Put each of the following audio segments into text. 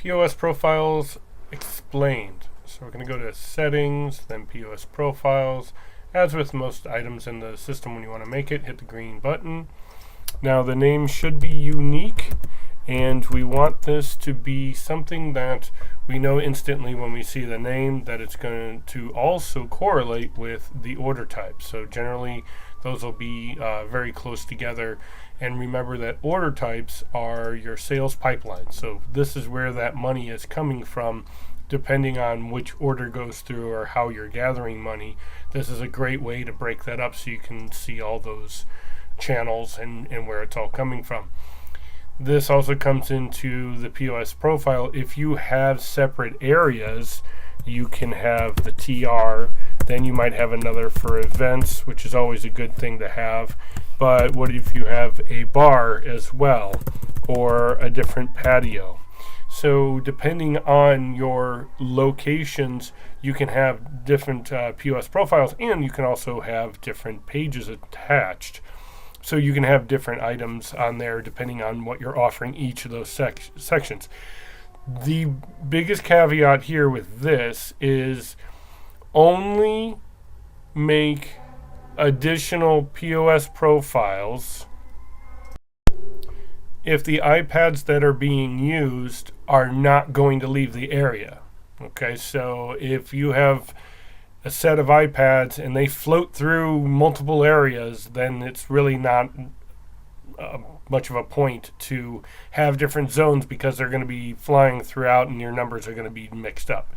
POS Profiles Explained. So we're going to go to Settings, then POS Profiles. As with most items in the system, when you want to make it, hit the green button. Now the name should be unique, and we want this to be something that we know instantly when we see the name that it's going to also correlate with the order type. So generally those will be very close together. And remember that order types are your sales pipeline. So this is where that money is coming from, depending on which order goes through or how you're gathering money. This is a great way to break that up so you can see all those channels and where it's all coming from. This also comes into the POS profile. If you have separate areas, you can have the TR, then you might have another for events, which is always a good thing to have. But what if you have a bar as well, or a different patio? So depending on your locations, you can have different POS profiles, and you can also have different pages attached. So you can have different items on there depending on what you're offering each of those sections. The biggest caveat here with this is only make additional POS profiles if the iPads that are being used are not going to leave the area. Okay, so if you have a set of iPads and they float through multiple areas, then it's really not much of a point to have different zones, because they're going to be flying throughout and your numbers are going to be mixed up.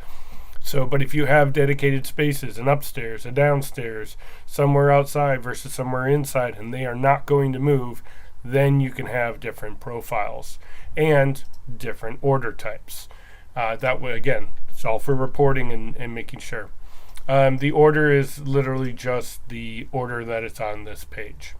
So, but if you have dedicated spaces, an upstairs, a downstairs, somewhere outside versus somewhere inside, and they are not going to move, then you can have different profiles and different order types. That way, again, it's all for reporting and making sure. The order is literally just the order that it's on this page.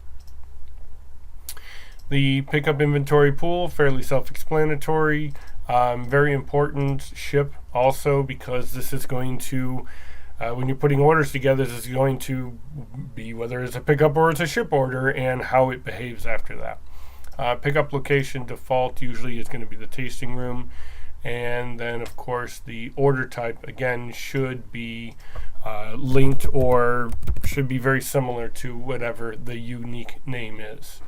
The pickup inventory pool, fairly self-explanatory. Very important, ship also, because this is going to, when you're putting orders together, this is going to be whether it's a pickup or it's a ship order and how it behaves after that. Pickup location default usually is going to be the tasting room. And then, of course, the order type, again, should be linked or should be very similar to whatever the unique name is.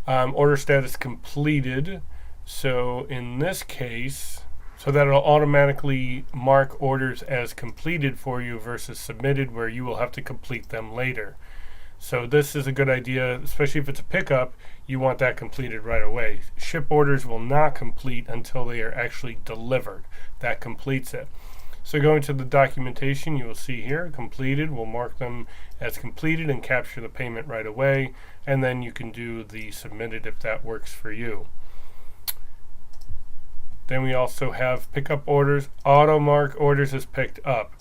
Order status completed. So in this case, so that it'll automatically mark orders as completed for you versus submitted, where you will have to complete them later. So this is a good idea, especially if it's a pickup. You want that completed right away. Ship orders will not complete until they are actually delivered. That completes it. So going to the documentation, you will see here, completed. We'll mark them as completed and capture the payment right away. And then you can do the submitted if that works for you. Then we also have pickup orders. Auto mark orders as picked up.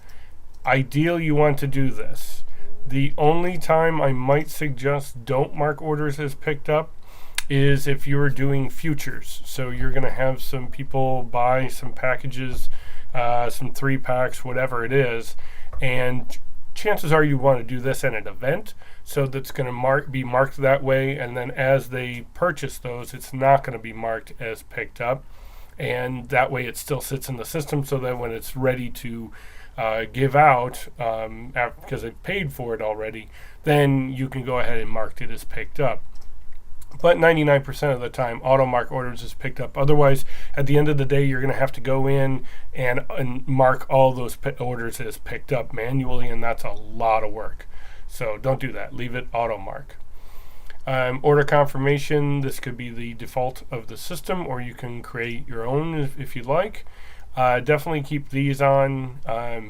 Ideal, you want to do this. The only time I might suggest don't mark orders as picked up is if you're doing futures. So you're going to have some people buy some packages, some 3-packs, whatever it is, and chances are you want to do this at an event, so that's going to be marked that way, and then as they purchase those, it's not going to be marked as picked up, and that way it still sits in the system, so that when it's ready to give out, because they've paid for it already, then you can go ahead and mark it as picked up. But 99% of the time, auto mark orders is picked up. Otherwise, at the end of the day, you're going to have to go in and mark all those orders as picked up manually, and that's a lot of work. So don't do that. Leave it auto mark. Order confirmation, this could be the default of the system, or you can create your own if you'd like. Definitely keep these on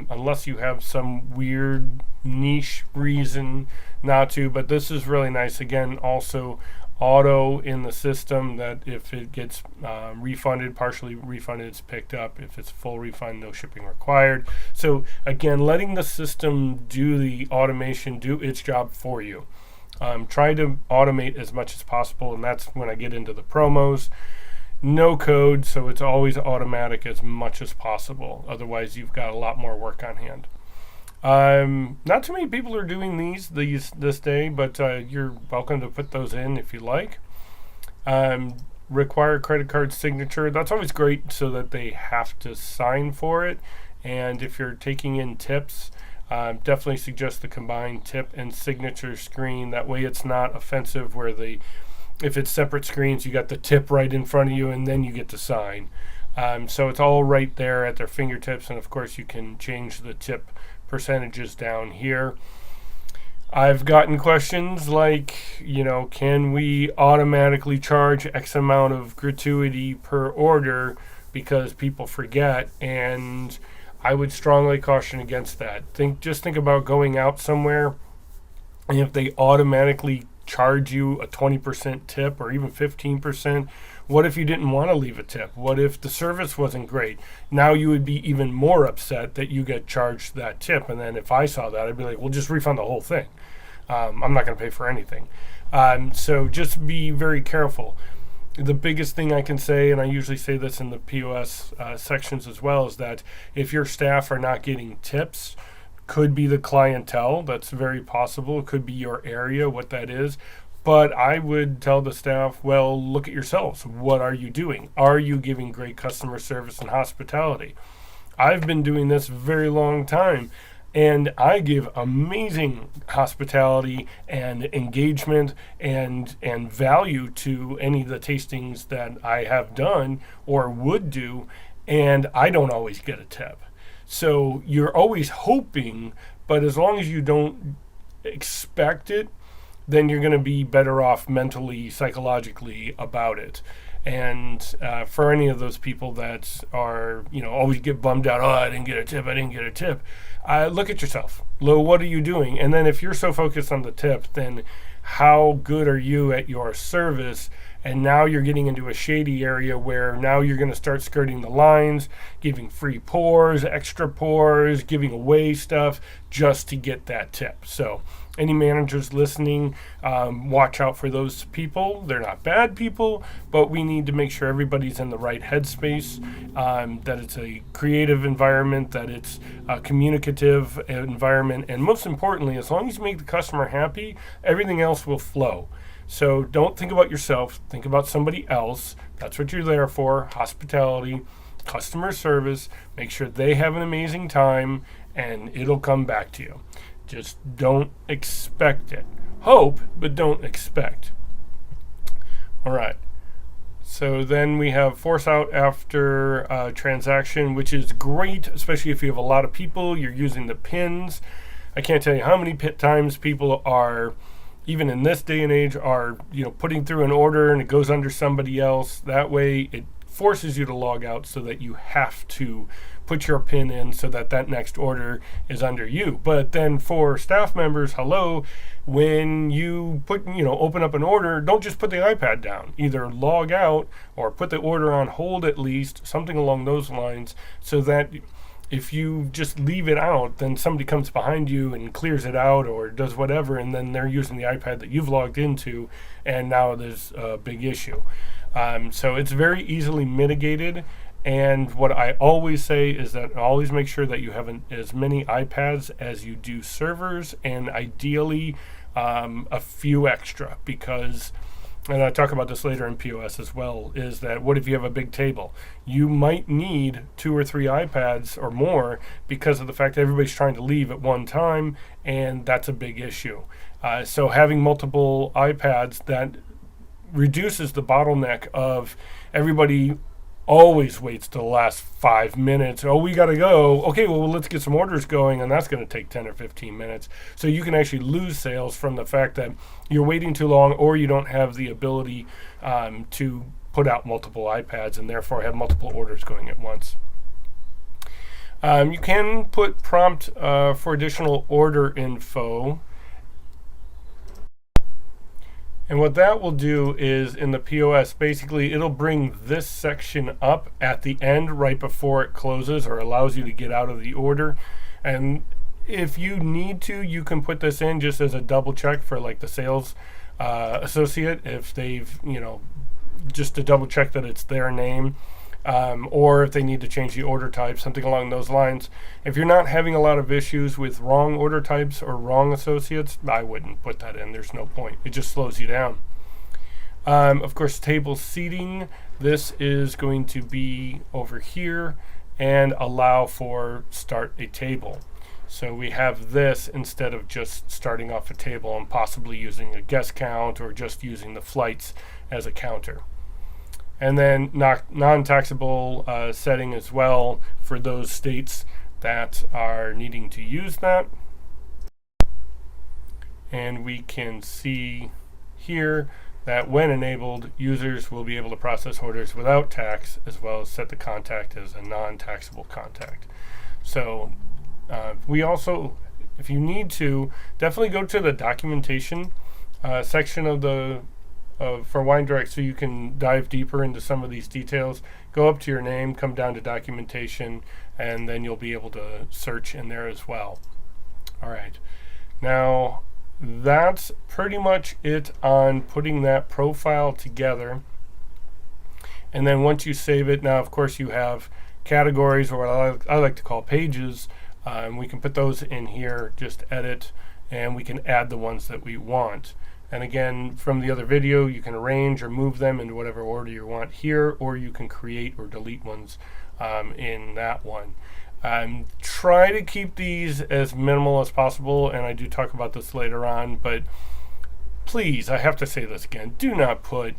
unless you have some weird niche reason not to, but this is really nice. Again, also auto in the system, that if it gets refunded, partially refunded, it's picked up. If it's full refund, no shipping required. So again, letting the system do the automation, do its job for you. Try to automate as much as possible, and that's when I get into the promos. No code, so it's always automatic as much as possible. Otherwise, you've got a lot more work on hand. Not too many people are doing this day, but you're welcome to put those in if you like. require credit card signature, that's always great so that they have to sign for it. And if you're taking in tips, definitely suggest the combined tip and signature screen. That way it's not offensive where if it's separate screens, you got the tip right in front of you and then you get to sign. So it's all right there at their fingertips. And of course you can change the tip percentages down here. I've gotten questions like, can we automatically charge X amount of gratuity per order because people forget? And I would strongly caution against that. Just think about going out somewhere, and if they automatically charge you a 20% tip or even 15%, what if you didn't want to leave a tip? What if the service wasn't great? Now you would be even more upset that you get charged that tip. And then if I saw that, I'd be like, well, just refund the whole thing. I'm not going to pay for anything. So just be very careful. The biggest thing I can say, and I usually say this in the POS sections as well, is that if your staff are not getting tips, could be the clientele. That's very possible. It could be your area, what that is. But I would tell the staff, well, look at yourselves. What are you doing? Are you giving great customer service and hospitality? I've been doing this a very long time, and I give amazing hospitality and engagement and value to any of the tastings that I have done or would do, and I don't always get a tip. So you're always hoping, but as long as you don't expect it, then you're going to be better off mentally, psychologically about it. And for any of those people that are, always get bummed out, I didn't get a tip, look at yourself. What are you doing? And then if you're so focused on the tip, then how good are you at your service? And now you're getting into a shady area where now you're going to start skirting the lines, giving free pours, extra pours, giving away stuff just to get that tip. So any managers listening, watch out for those people. They're not bad people, but we need to make sure everybody's in the right headspace, that it's a creative environment, that it's a communicative environment, and most importantly, as long as you make the customer happy, everything else will flow. So don't think about yourself, think about somebody else. That's what you're there for, hospitality, customer service. Make sure they have an amazing time, and it'll come back to you. Just don't expect it. Hope, but don't expect. All right. So then we have force out after transaction, which is great, especially if you have a lot of people, you're using the pins. I can't tell you how many times people are, even in this day and age, are putting through an order and it goes under somebody else. That way it forces you to log out so that you have to put your pin in so that next order is under you. But then for staff members, when you open up an order, don't just put the iPad down. Either log out or put the order on hold at least, something along those lines, so that if you just leave it out, then somebody comes behind you and clears it out or does whatever, and then they're using the iPad that you've logged into, and now there's a big issue. So it's very easily mitigated. And what I always say is that always make sure that you have as many iPads as you do servers, and ideally a few extra, because, and I talk about this later in POS as well, is that what if you have a big table? You might need 2 or 3 iPads or more because of the fact that everybody's trying to leave at one time, and that's a big issue. So having multiple iPads, that reduces the bottleneck of everybody always waits till the last 5 minutes. Oh, we got to go. Okay, well, let's get some orders going, and that's going to take 10 or 15 minutes. So you can actually lose sales from the fact that you're waiting too long, or you don't have the ability to put out multiple iPads and therefore have multiple orders going at once. You can put prompt for additional order info. And what that will do is in the POS, basically it'll bring this section up at the end right before it closes, or allows you to get out of the order. And if you need to, you can put this in just as a double check for like the sales associate, if they've, just to double check that it's their name. Or if they need to change the order type, something along those lines. If you're not having a lot of issues with wrong order types or wrong associates, I wouldn't put that in. There's no point. It just slows you down. Of course, table seating, this is going to be over here and allow for start a table. So we have this instead of just starting off a table and possibly using a guest count or just using the flights as a counter. And then non-taxable setting as well for those states that are needing to use that. And we can see here that when enabled, users will be able to process orders without tax, as well as set the contact as a non-taxable contact. So we also, if you need to, definitely go to the documentation section of the for WineDirect so you can dive deeper into some of these details. Go up to your name, come down to documentation, and then you'll be able to search in there as well. All right. Now, that's pretty much it on putting that profile together. And then once you save it, now of course you have categories, or what I like to call pages, and we can put those in here, just edit, and we can add the ones that we want. And again, from the other video, you can arrange or move them into whatever order you want here, or you can create or delete ones in that one. Try to keep these as minimal as possible, and I do talk about this later on, but please, I have to say this again, do not put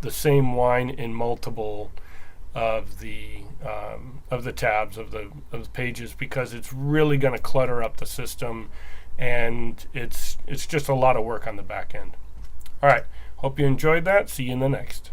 the same wine in multiple of the tabs of the pages, because it's really going to clutter up the system, and it's just a lot of work on the back end. All right, hope you enjoyed that. See you in the next.